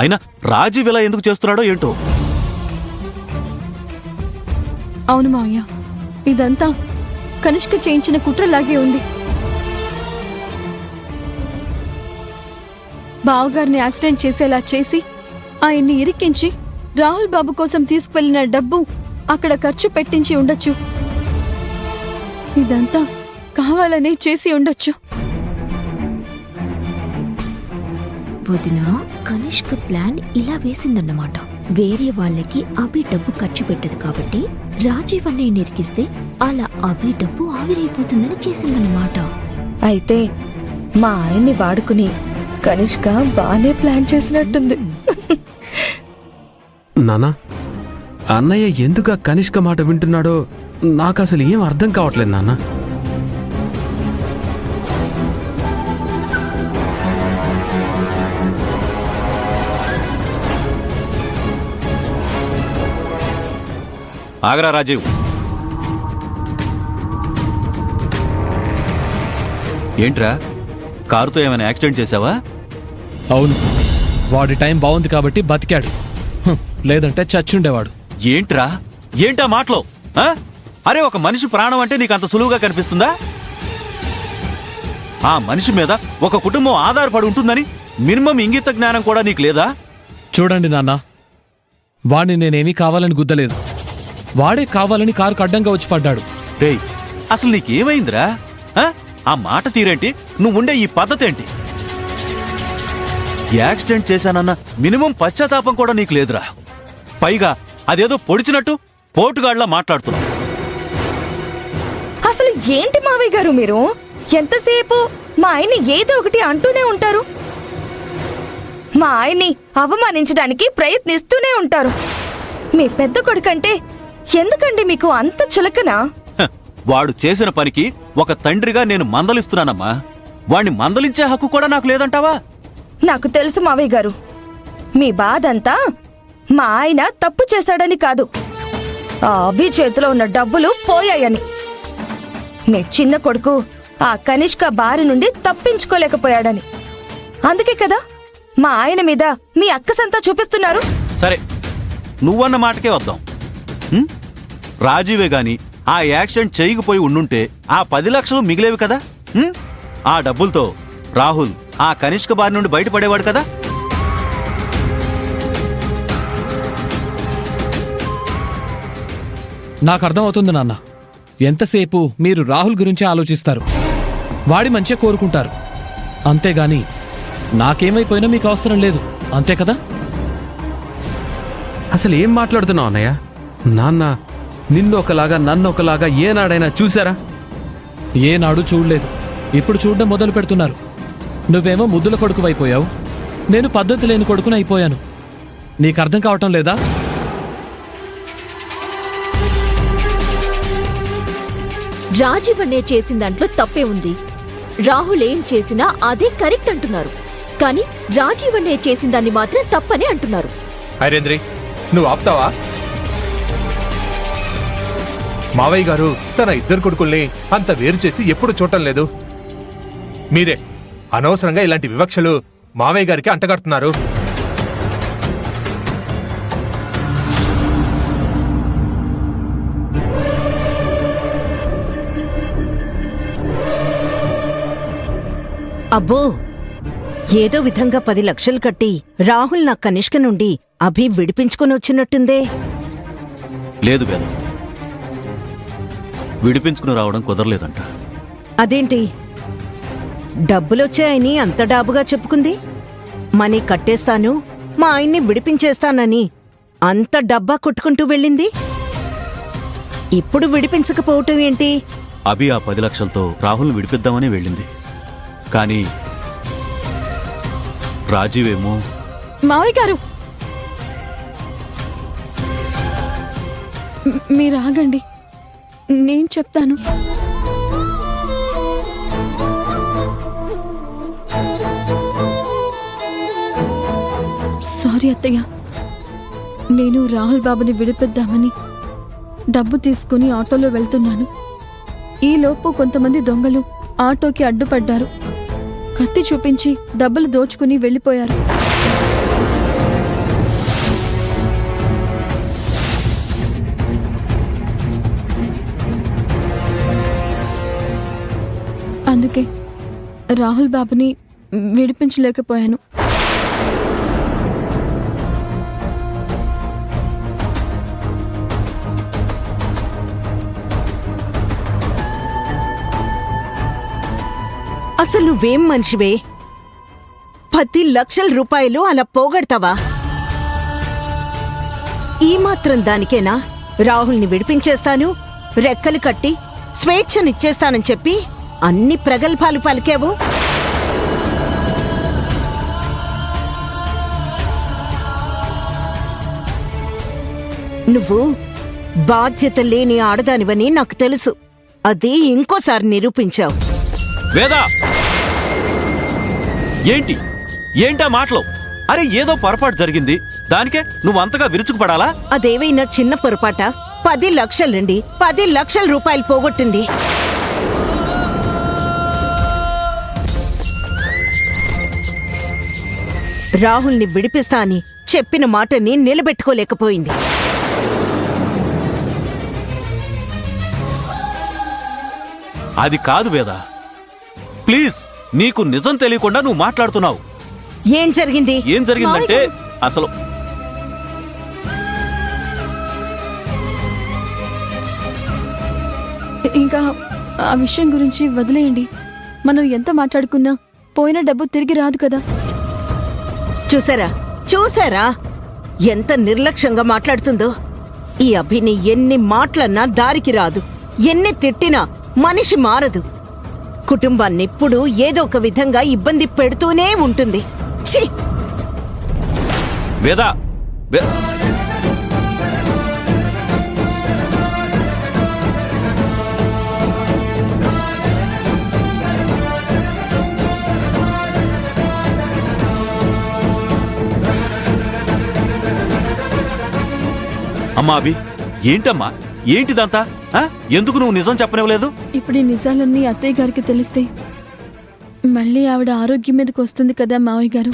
అయినా రాజీవ్ ఇలా ఎందుకు చేస్తున్నాడో ఏంటో. అవును మావయ్య, ఇదంతా కనిష్క చేయించిన కుట్రలాగే ఉంది. బావగారిని యాక్సిడెంట్ చేసేలా చేసి ఆయన్ని ఇరికించి రాహుల్ బాబు కోసం తీసుకువెళ్లిన డబ్బు అక్కడ ఖర్చు పెట్టించి ఉండొచ్చు. ఇదంతా కావాలనే చేసి ఉండొచ్చు. వదిన, కనిష్క ప్లాన్ ఇలా వేసిందన్నమాట. వేరే వాళ్ళకి అభి డబ్బు ఖర్చు పెట్టదు కాబట్టి రాజీవ్ అన్నయ్య నిరికిస్తే అలా అభి డబ్బు ఆవిరైపోతుందని చేసిందన్నమాట. అయితే మా ఆయన్ని వాడుకుని కనిష్క బానే ప్లాన్ చేసినట్టుంది. నానా, అన్నయ్య ఎందుకు కనిష్క మాట వింటున్నాడో నాకు అసలు ఏం అర్థం కావట్లేదు నాన్న. ఆగరా రాజీవ్. ఏంట్రా, కారుతో ఏమైనా యాక్సిడెంట్ చేసావా? అవును, వాడి టైం బాగుంది కాబట్టి బతికాడు, లేదంటే చచ్చుండేవాడు. ఏంట్రా, ఏంటా మాటలో? అరే, ఒక మనిషి ప్రాణం అంటే నీకు అంత సులువుగా కనిపిస్తుందా? ఆ మనిషి మీద ఒక కుటుంబం ఆధారపడి ఉంటుందని మినిమం ఇంగిత జ్ఞానం కూడా నీకు లేదా? చూడండి నాన్న, వాడిని నేనేమీ కావాలని గుద్దలేదు. వాడే కావాలని కారుకు అడ్డంగా వచ్చి పడ్డాడు. రేయ్, అసలు నీకేమైందిరా? ఆ మాట తీరేంటి, నువ్వుండే ఈ పద్ధతి ఏంటి? యాక్సిడెంట్ చేశానన్న మినిమం పశ్చాత్తాపం కూడా నీకు లేదురా. పైగా అదేదో పొడిచినట్టు పోటుగాళ్లా మాట్లాడుతున్నావు. అసలు ఏంటి మావయ్య గారు మీరు? ఎంతసేపు మా ఆయన్ని ఏదో ఒకటి అంటూనే ఉంటారు. మా ఆయన్ని అవమానించడానికి ప్రయత్నిస్తూనే ఉంటారు. మీ పెద్ద కొడుకంటే ఎందుకండి మీకు అంత చులకనా? వాడు చేసిన పనికి ఒక తండ్రిగా నేను మందలిస్తున్నానమ్మా. వాణ్ణి మందలించే హక్కు కూడా నాకు లేదంటావా? నాకు తెలుసు మావయ్య గారు, మీ బాధంతా మా ఆయన తప్పు చేశాడని కాదు, ఆ అభి చేతిలో ఉన్న డబ్బులు పోయాయని. మీ చిన్న కొడుకు ఆ కనిష్క బారి నుండి తప్పించుకోలేకపోయాడని. అందుకే కదా మా ఆయన మీద మీ అక్కసంతా చూపిస్తున్నారు. సరే, నువ్వన్న మాటకే వద్దాం. రాజీవే గాని ఆ యాక్సిడెంట్ చేయకపోయి ఉండుంటే ఆ 10 లక్షలు మిగిలేవి కదా. ఆ డబ్బులతో రాహుల్ ఆ కనిష్క బారి నుండి బయటపడేవాడు కదా. నాకు అర్థమవుతుంది నాన్న, ఎంతసేపు మీరు రాహుల్ గురించి ఆలోచిస్తారు, వాడి మంచిగా కోరుకుంటారు. అంతేగాని నాకేమైపోయినా మీకు అవసరం లేదు, అంతే కదా? అసలు ఏం మాట్లాడుతున్నావు అన్నయ్య? నాన్న నిన్ను ఒకలాగా నన్ను ఒకలాగా ఏనాడైనా చూసారా? ఏనాడు చూడలేదు, ఇప్పుడు చూడడం మొదలు పెడుతున్నారు. నువ్వేమో ముద్దుల కొడుకు అయిపోయావు, నేను పద్ధతి లేని కొడుకుని అయిపోయాను. నీకు అర్థం కావటం లేదా? రాజీవ్ అన్నయ్య చేసిన దాంట్లో తప్పే ఉంది. రాహుల్ ఏం చేసినా అదే కరెక్ట్ అంటున్నారు, కానీ రాజీవ్ అన్నయ్య చేసిన దాన్ని మాత్రం తప్పనే అంటున్నారు. హైరేంద్రి, నువ్వు ఆపుతావా? మావయ్య గారు తన ఇద్దరు కొడుకుల్ని అంత వేరు చేసి ఎప్పుడు చూడటం లేదు. మీరే అనవసరంగా ఇలాంటి వివక్షలు మావయ్య గారికి అంటగడుతున్నారు. అబ్బో, ఏదో విధంగా 10 లక్షలు కట్టి రాహుల్ నా కనిష్క నుండి అభి విడిపించుకొని వచ్చినట్టుందే. లేదు కదా, విడిపించుకుని రావడం కుదరలేదంట. అదేంటి, డబ్బులొచ్చాయని అంత డాబుగా చెప్పుకుంది? మనీ కట్టేస్తాను, మా ఆయన్ని విడిపించేస్తానని అంత డబ్బా కొట్టుకుంటూ వెళ్ళింది. ఇప్పుడు విడిపించకపోవటం ఏంటి? అభి ఆ 10 లక్షలతో రాహుల్ని విడిపిద్దామని వెళ్ళింది. కానీ రాజీవేమో. మావయ్య గారు, మీరు ఆగండి, నేను చెప్తాను. సారీ అత్తయ్య, నేను రాహుల్ బాబుని విడిపిద్దామని డబ్బు తీసుకుని ఆటోలో వెళ్తున్నాను. ఈలోపు కొంతమంది దొంగలు ఆటోకి అడ్డుపడ్డారు. కత్తి చూపించి డబ్బులు దోచుకుని వెళ్ళిపోయారు. రాహుల్ బాబుని విడిపించలేకపోయాను. అసలు నువ్వేం మనిషివే? 10 లక్షల రూపాయలు అలా పోగొడతావా? ఈ మాత్రం దానికేనా రాహుల్ని విడిపించేస్తాను, రెక్కలు కట్టి స్వేచ్ఛనిచ్చేస్తానని చెప్పి అన్ని ప్రగల్భాలు పలికావు? నువ్వు బాధ్యత లేని ఆడదానివని నాకు తెలుసు. అది ఇంకోసారి నిరూపించావు. వేదా, ఏంటా మాటలు? అరే ఏదో పొరపాటు జరిగింది, దానికే నువ్వు అంతగా విరుచుకుపడాలా? అదేవైనా చిన్న పొరపాట? 10 లక్షలండి, 10 లక్షల రూపాయలు పోగొట్టింది. రాహుల్ని విడిపిస్తా అని చెప్పిన మాటని నిలబెట్టుకోలేకపోయింది. అది కాదు వేదా, ప్లీజ్, నీకు నిజం తెలియకుండా నువ్వు మాట్లాడుతున్నావు. ఏం జరిగింది? ఏం జరిగిందంటే అసలు ఇంకా ఆ విషయం గురించి వదిలేయండి. మనం ఎంత మాట్లాడుకున్నా పోయిన డబ్బు తిరిగి రాదు కదా. చూసారా ఎంత నిర్లక్ష్యంగా మాట్లాడుతుందో? ఈ అభిని ఎన్ని మాటలన్నా దారికి రాదు, ఎన్ని తిట్టినా మనిషి మారదు. కుటుంబాన్నెప్పుడూ ఏదో ఒక విధంగా ఇబ్బంది పెడుతూనే ఉంటుంది. ఛీ! వేదా, అమ్మా అభి, ఏంటమ్మా ఏంటిదంతా? ఎందుకు నువ్వు నిజం చెప్పనివ్వలేదు? ఇప్పుడు ఈ నిజాలన్నీ అత్తయ్య గారికి తెలిస్తే మళ్ళీ ఆవిడ ఆరోగ్యం మీదకి వస్తుంది కదా మావయ్య గారు.